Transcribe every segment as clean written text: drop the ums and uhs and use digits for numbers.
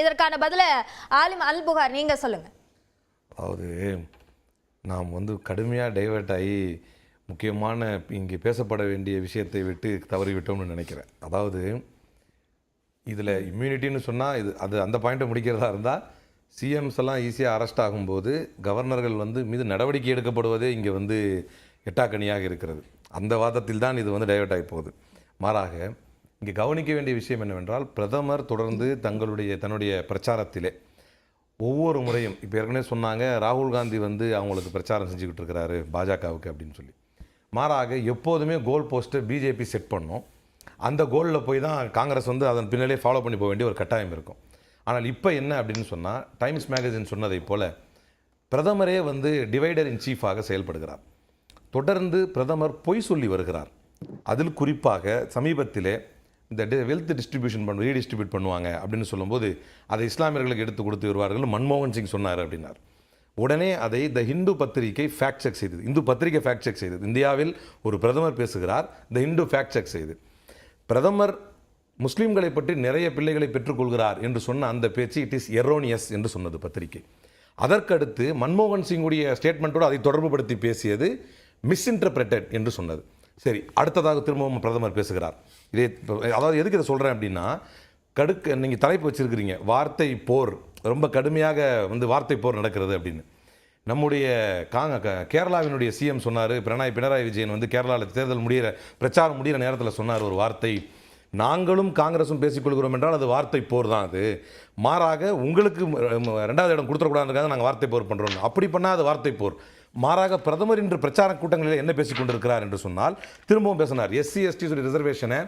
இதற்கான பதில ஆலிம் அல் புகார் நீங்க சொல்லுங்க. அதாவது நாம் கடுமையாக டைவர்ட் ஆகி முக்கியமான இங்கே பேசப்பட வேண்டிய விஷயத்தை விட்டு தவறிவிட்டோம்னு நினைக்கிறேன். அதாவது இதில் இம்யூனிட்டின்னு சொன்னால் அது அந்த பாயிண்ட்டை முடிக்கிறதா இருந்தால் சிஎம்ஸ் எல்லாம் ஈஸியாக அரெஸ்ட் ஆகும்போது கவர்னர்கள் மீது நடவடிக்கை எடுக்கப்படுவதே இங்கே எட்டாக்கணியாக இருக்கிறது. அந்த வாதத்தில் தான் இது டைவர்ட் ஆகி போகுது. மாறாக இங்கே கவனிக்க வேண்டிய விஷயம் என்னவென்றால், பிரதமர் தொடர்ந்து தன்னுடைய பிரச்சாரத்திலே ஒவ்வொரு முறையும் இப்போ ஏற்கனவே சொன்னாங்க, ராகுல் காந்தி அவங்களுக்கு பிரச்சாரம் செஞ்சுக்கிட்டு இருக்கிறாரு பாஜகவுக்கு அப்படின்னு சொல்லி. மாறாக எப்போதுமே கோல் போஸ்ட்டை பிஜேபி செட் பண்ணோம். அந்த கோலில் போய் தான் காங்கிரஸ் அதன் பின்னாலே ஃபாலோ பண்ணி போக வேண்டிய ஒரு கட்டாயம் இருக்கும். ஆனால் இப்போ என்ன அப்படின்னு சொன்னால், டைம்ஸ் மேகசின் சொன்னதை போல பிரதமரே டிவைடர் இன் சீஃபாக செயல்படுகிறார். தொடர்ந்து பிரதமர் பொய் சொல்லி வருகிறார். அதில் குறிப்பாக சமீபத்திலே இந்த வெல்த் டிஸ்ட்ரிபியூஷன் ரீடிஸ்ட்ரிபியூட் பண்ணுவாங்க அப்படின்னு சொல்லும்போது அதை இஸ்லாமியர்களுக்கு எடுத்து கொடுத்து வருவார்கள், மன்மோகன் சிங் சொன்னார் அப்படின்னார். உடனே அதை த ஹிந்து பத்திரிகை ஃபேக்ட் செக் செய்தது. இந்து பத்திரிகை ஃபேக்ட் செக் செய்தது. இந்தியாவில் ஒரு பிரதமர் பேசுகிறார், த ஹிந்து ஃபேக்ட் செக் செய்து பிரதமர் முஸ்லீம்களை பற்றி நிறைய பிள்ளைகளை பெற்றுக்கொள்கிறார் என்று சொன்ன அந்த பேச்சு இட் இஸ் எரோனியஸ் என்று சொன்னது பத்திரிகை. அதற்கடுத்து மன்மோகன் சிங்குடைய ஸ்டேட்மெண்ட்டோடு அதை தொடர்புபடுத்தி பேசியது மிஸ்இன்டர்பிரட்டட் என்று சொன்னது. சரி, அடுத்ததாக திரும்பவும் பிரதமர் பேசுகிறார். இதே அதாவது எதுக்கு இதை சொல்கிறேன் அப்படின்னா, நீங்கள் தலைப்பு வச்சுருக்கிறீங்க வார்த்தை போர், ரொம்ப கடுமையாக வார்த்தை போர் நடக்கிறது அப்படின்னு. நம்முடைய கேரளாவினுடைய சிஎம் சொன்னார், பினராயி விஜயன் கேரளாவில் தேர்தல் பிரச்சாரம் முடிகிற நேரத்தில் சொன்னார் ஒரு வார்த்தை, நாங்களும் காங்கிரஸும் பேசிக்கொள்கிறோம் என்றால் அது வார்த்தை போர் தான். அது மாறாக உங்களுக்கு 2வது இடம் கொடுத்துடக்கூடாதுக்காக நாங்கள் வார்த்தை போர் பண்ணுறோம். அப்படி பண்ணால் அது வார்த்தை போர். மாறாக பிரதமர் இன்று பிரச்சார கூட்டங்களில் என்ன பேசிக் கொண்டிருக்கிறார் என்று சொன்னால், திரும்பவும் பேசினார் எஸ்சி எஸ்டி ரிசர்வேஷனை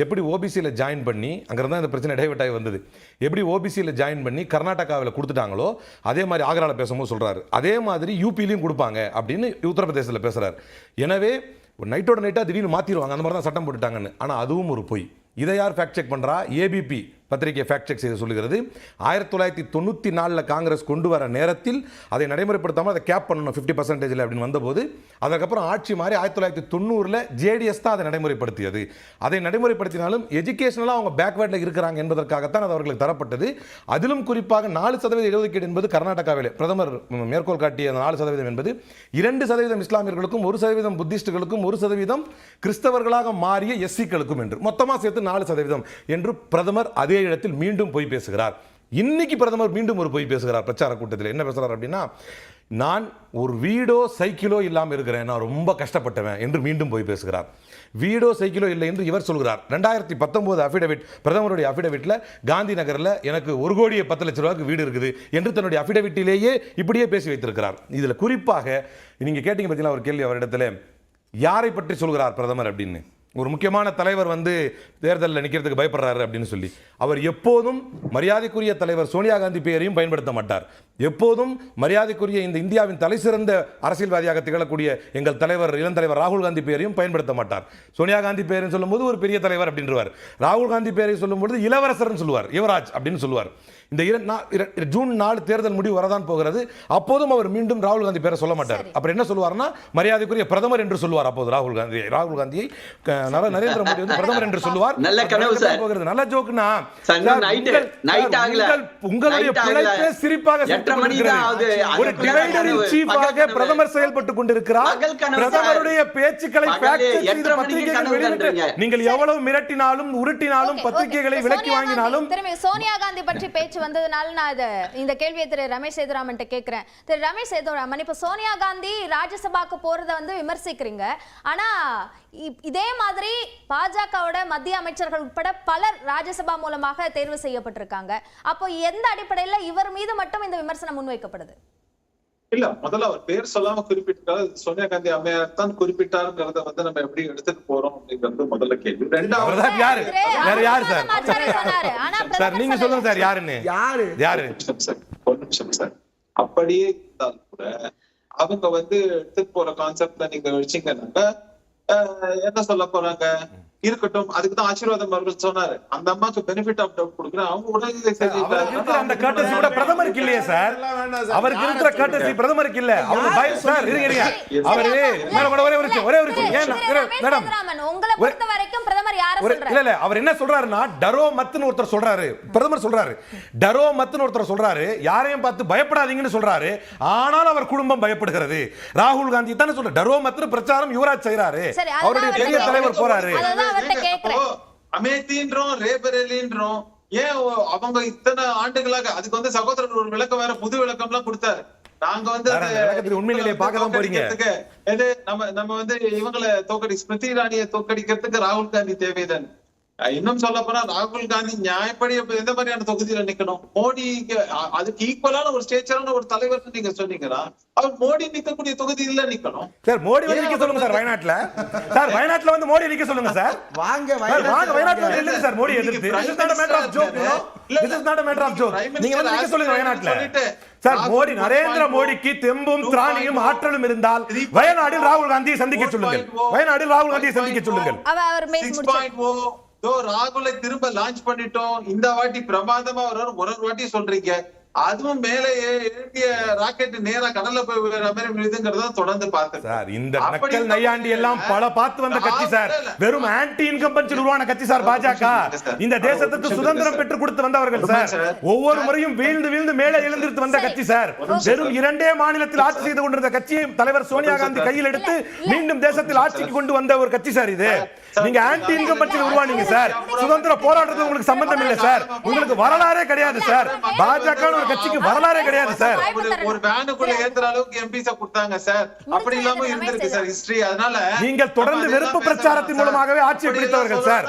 எப்படி ஓபிசியில் ஜாயின் பண்ணி, அங்கிருந்து தான் இந்த பிரச்சனை டைவர்ட் ஆகி வந்தது, எப்படி ஓபிசியில் ஜாயின் பண்ணி கர்நாடகாவில் கொடுத்துட்டாங்களோ அதே மாதிரி ஆக்ராவில் பேசும்போது சொல்கிறாரு, அதே மாதிரி யூபிலையும் கொடுப்பாங்க அப்படின்னு உத்தரப்பிரதேசத்தில் பேசுகிறார். எனவே நைட்டோட நைட்டாக திடீர்னு மாற்றிடுவாங்க, அந்த மாதிரி தான் சட்டம் போட்டுட்டாங்கன்னு. ஆனால் அதுவும் ஒரு பொய். இதை யார் ஃபேக்ட் செக் பண்ணுறா? ஏபிபி பத்திரிகை ஃபேக்ட் செக் செய்து சொல்லுகிறது, 1994 காங்கிரஸ் கொண்டு வர நேரத்தில் அதை நடைமுறைப்படுத்தாமல் அதை கேப் பண்ணணும் 50% அப்படின்னு வந்தபோது, அதுக்கப்புறம் ஆட்சி மாறி 1990 ஜேடிஎஸ் தான் அதை நடைமுறைப்படுத்தியது. அதை நடைமுறைப்படுத்தினாலும் எஜுகேஷனலாக அவங்க பேக்வேர்டில் இருக்கிறாங்க என்பதற்காகத்தான் அது அவர்களுக்கு தரப்பட்டது. அதிலும் குறிப்பாக 4% இடஒதுக்கீடு என்பது கர்நாடகாவில் பிரதமர் மேற்கோள் காட்டிய 4% என்பது 2% இஸ்லாமியர்களுக்கும் 1% புத்திஸ்டுகளுக்கும் 1% கிறிஸ்தவர்களாக மாறிய எஸ்சிக்களுக்கும் என்று மொத்தமாக சேர்த்து 4% என்று பிரதமர் அதே இடத்தில் மீண்டும் போய் பேசுகிறார். இன்னைக்கு பிரதமர் மீண்டும் ஒரு போய் பேசுகிறார் பிரச்சார கூட்டத்தில். என்ன பேசுகிறார் அப்படின்னா, நான் ஒரு வீடோ சைக்கிளோ இல்லாமல் இருக்கிறேன், நான் ரொம்ப கஷ்டப்பட்டவன் என்று மீண்டும் போய் பேசுகிறார். வீடோ சைக்கிளோ இல்லை என்று இவர் சொல்கிறார். 2019 அஃபிடவிட், பிரதமருடைய அஃபிடவிட்டில் காந்தி நகரில் எனக்கு 1,10,00,000 ரூபாய்க்கு வீடு இருக்குது என்று தன்னுடைய அஃபிடவிட்டிலேயே இப்படியே பேசி வைத்திருக்கிறார். இதில் குறிப்பாக நீங்கள் கேட்டீங்க பார்த்தீங்களா ஒரு கேள்வி அவரிடத்துல, யாரை பற்றி சொல்கிறார் பிரதமர் அப்படின்னு. ஒரு முக்கியமான தலைவர் தேர்தலில் நிற்கிறதுக்கு பயப்படுறாரு அப்படின்னு சொல்லி, அவர் எப்போதும் மரியாதைக்குரிய தலைவர் சோனியா காந்தி பெயரையும் பயன்படுத்த மாட்டார். எப்போதும் மரியாதைக்குரிய இந்த இந்தியாவின் தலை சிறந்த அரசியல்வாதியாக திகழக்கூடிய எங்கள் தலைவர் இளந்தலைவர் ராகுல் காந்தி பெயரையும் பயன்படுத்த மாட்டார். சோனியா காந்தி பெயரை சொல்லும்போது ஒரு பெரிய தலைவர் அப்படின்றவர், ராகுல் காந்தி பெயரை சொல்லும்போது இளவரசர்னு சொல்லுவார், யுவராஜ் அப்படின்னு சொல்லுவார். இந்த ஜூன் 4 தேர்தல் முடிவு வரதான் போகிறது. அப்போதும் அவர் மீண்டும் ராகுல் காந்தி பேரை சொல்ல மாட்டார். அப்புறம் என்ன சொல்லுவார்னா, மரியாதைக்குரிய பிரதமர் என்று சொல்லுவார். அப்போது ராகுல் காந்தியை நரேந்திர மோடி பிரதமர் என்று சொல்லுவார். நல்ல ஜோக்குனா உங்களுடைய பிழைப்பே சிரிப்பாக ஒரு டிவைடர் இன் சீஃபாக பிரதமர் செயல்பட்டுக் கொண்டிருக்கிறார். பிரதமருடைய பேச்சுக்களை நீங்கள் எவ்வளவு மிரட்டினாலும் உருட்டினாலும் பத்திரிகைகளை விலக்கி வாங்கினாலும், சோனியா காந்தி பற்றி பேச்சு வந்ததுனால நான் இந்த கேள்வியை திரு ரமேஷ் சேதுராமன் கேட்கிறேன். திரு ரமேஷ் சேதுராமன், இப்ப சோனியா காந்தி ராஜ்யசபாக்கு போறதை விமர்சிக்கிறீங்க, ஆனா இதே மாதிரி பாஜகவோட மத்திய அமைச்சர்கள் உட்பட பலர் ராஜ்யசபா மூலமாக தேர்வு செய்யப்பட்டிருக்காங்க. அப்போ எந்த அடிப்படையில் இவர் மீது மட்டும் இந்த விமர்சனம் முன்வைக்கப்படுது? இல்ல, முதல்ல அவர் பேர் சொல்லாம குறிப்பிட்டாரு, சோனியா காந்தி அம்மையார் தான் குறிப்பிட்டாருங்கிறத நம்ம எப்படி எடுத்துட்டு போறோம் அப்படிங்கிறது முதல்ல கேள்வி. ரெண்டாவது நீங்க சொல்லுங்க சார், யாருன்னு யாரு ஒரு நிமிஷம் சார். அப்படியே இருந்தாலும் கூட அவங்க எடுத்துட்டு போற கான்செப்ட்ல நீங்க வச்சீங்கன்னாக்க என்ன சொல்ல போறாங்க, இருக்கட்டும், அதுக்கு தான் ஆசீர்வாதம் அவர்கள் சொன்னாரு, அந்த அம்மாக்கு பெனிஃபிட் ஆஃப் டவுட் கொடுக்குறேன், அவங்க உடனே அந்த கர்ட்டசி கூட பிரதமருக்கு இல்லையே சார், அவருக்கு இருக்கிற கர்ட்டசி பிரதமருக்கு இல்ல. அவங்க பை சார் இருங்க, அவரே மேடம் ஒரே ஒரு ஏன் மேடம் உங்களை பொறுத்த வரைக்கும் பிரதமர் யார சொல்றேன். இல்ல அவர் என்ன சொல்றாருன்னா டரோ மத்துன்னு ஒருத்தர் சொல்றாரு, பிரதமர் சொல்றாரு, டரோ மத்துன்னு ஒருத்தர் சொல்றாரு, யாரையும் பார்த்து பயப்படாதீங்கன்னு சொல்றாரு. ஆனால் அவர் குடும்பம் பயப்படுகிறது. ராகுல் காந்தி தானே சொல்ற டரோ மத்துன்னு பிரச்சாரம் யுவராஜ் செய்யறாரு, சரி, அவருடைய பெரிய தலைவர் போறாரு. அதான் அவர்ட்ட கேக்குறேன். அமேத்தின்றோம் ரேபரேலின்றோம், ஏன் அவங்க இத்தனை ஆண்டுகளாக அதுக்கு வந்து சகோதரர் ஒரு விளக்கம் வேற புது விளக்கம் எல்லாம் கொடுத்தாரு. நாங்க வந்து உண்மையிலேயே பார்க்க தான் போறீங்க. நம்ம வந்து இவங்களை ஸ்மிருதி இரானியை தோற்கடிக்கிறதுக்கு ராகுல் காந்தி தேவைதான். இன்னும் சொல்ல போனா ராகுல் காந்தி நியாயப்படி எந்த மாதிரியான தொகுதியில நிக்கணும்? மோடிக்கு அதுக்கு ஈக்குவலான ஒரு ஸ்டேச்சரான ஒரு தலைவர் நீங்க சொன்னீங்கன்னா அவர் மோடி நிக்கக்கூடிய தொகுதியில நிக்கணும். சார் மோடி வந்து நிக்க சொல்லுங்க சார் வயநாட்டுல. சார் வயநாட்டுல வந்து மோடி நிக்க சொல்லுங்க சார். வாங்க வயநாட்டுல வந்து நில்லுங்க சார். மோடி எதிர்த்து this is not a matter of joke. This is not a matter of joke. நீங்க வந்து நிக்க சொல்லுங்க வயநாட்டுல. சார் மோடி நரேந்திர மோடிக்கு தெம்பும் திராணியும் ஆற்றலும் இருந்தால் வயநாட்டில் ராகுல் காந்தியை சந்திக்க சொல்லுங்கள். வயநாட்டில் ராகுல் காந்தியை சந்திக்க சொல்லுங்கள். அவர் பேசி முடிச்சார். ராகுலை திரும்ப லான்ச் பண்ணிட்டோம். இந்த வாட்டி பிரமாதமா ஒரு வாட்டி சொல்றீங்க. அதுவும் மேலே ஏறிய ராக்கெட் நேரா கடல்ல போய் விழுற மாதிரி விழுதுங்கிறத தொடர்ந்து பார்த்தேன் சார். இந்த நக்கல் நையாண்டி எல்லாம் பல பார்த்து வந்த கட்சி சார். வெறும் ஆன்டி இன்கம்பன்சி உருவான கட்சி சார் பாஜக. இந்த தேசத்துக்கு சுதந்திரம் பெற்று கொடுத்து வந்தவர்கள் சார். ஒவ்வொரு முறையும் வீழ்ந்து வீழ்ந்து மேலே எழுந்திருத்து வந்த கட்சி சார். வெறும் 2 மாநிலத்தில் ஆட்சி செய்து கொண்டிருந்த கட்சியை தலைவர் சோனியா காந்தி கையில் எடுத்து மீண்டும் தேசத்தில் ஆட்சிக்கு கொண்டு வந்த ஒரு கட்சி சார் இது. நீங்க ஆன்டி இன்கம்பன்சி உருவானீங்க சார். சுதந்திர போராட்டத்துக்கு உங்களுக்கு சம்பந்தம் இல்லை சார். உங்களுக்கு வரலாறே கிடையாது சார். பாஜக ஒரு கட்சிக்கு வரலாறே கிடையாது சார். ஒரு வேனுக்குள்ள ஏத்துற அளவுக்கு எம்பிஸ கொடுத்தாங்க சார். அப்படி இல்லாம இருந்திருக்கு சார் ஹிஸ்டரி. அதனால நீங்கள் தொடர்ந்து வெறுப்பு பிரச்சாரத்தின் மூலமாகவே ஆட்சியை பிடித்தவர்கள் சார்.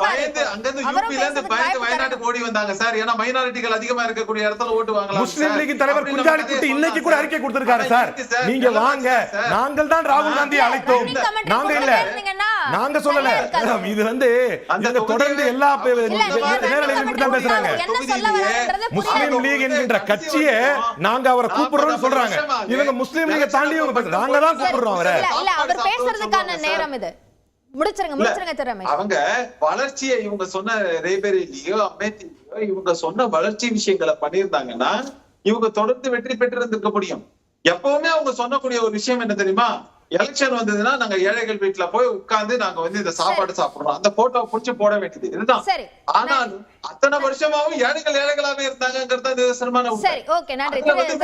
பயந்து அங்கிருந்து யூபில இருந்து பயந்து வயநாட்டுக்கு ஓடி வந்தாங்க சார். ஏன்னா மைனாரிட்டிகள் அதிகமா இருக்கக்கூடிய இடத்துல ஓட்டு வாங்கலாம். முஸ்லிம் லீக் தலைவர் குஞ்சாலி குட்டி இன்னைக்கு கூட அறிக்கை கொடுத்திருக்காரு சார். நீங்க வாங்க, நாங்கள் தான் ராகுல் காந்தியை அழைத்தோம். நாங்க இல்ல, நாங்க சொல்லல. இது வந்து இங்க தொடர்ந்து எல்லா நேரலையிலும் இப்படி தான் பேசுறாங்க. முஸ்லிம் லீக் என்கின்ற கட்சியே நாங்க அவரை கூப்பிடுறோம்னு சொல்றாங்க. இவங்க முஸ்லிம் லீகை தாண்டி நாங்க தான் கூப்பிடுறோம் அவரை. இல்ல அவர் பேசுறதுக்கான நேரம் இது. முடிச்சிருங்க திறமை. அவங்க வளர்ச்சியை இவங்க சொன்ன ரேபரேலியோ அமேத்தியோ இவங்க சொன்ன வளர்ச்சி விஷயங்களை பண்ணியிருந்தாங்கன்னா இவங்க தொடர்ந்து வெற்றி பெற்று இருந்திருக்க முடியும். எப்பவுமே அவங்க சொன்னக்கூடிய ஒரு விஷயம் என்ன தெரியுமா? எலெக்ஷன் வந்ததுன்னா நாங்க ஏழைகள் வீட்டுல போய் உட்கார்ந்து நாங்க வந்து இந்த சாப்பாடு சாப்பிடுறோம், அந்த போட்டோவை புடிச்சு போட வேண்டியது இதுதான். ஆனாலும் அத்தனை வருஷமாவும் ஏழைகளாவே இருந்தாங்கிறது நிதர்சனமான. சரி, ஓகே, நன்றி.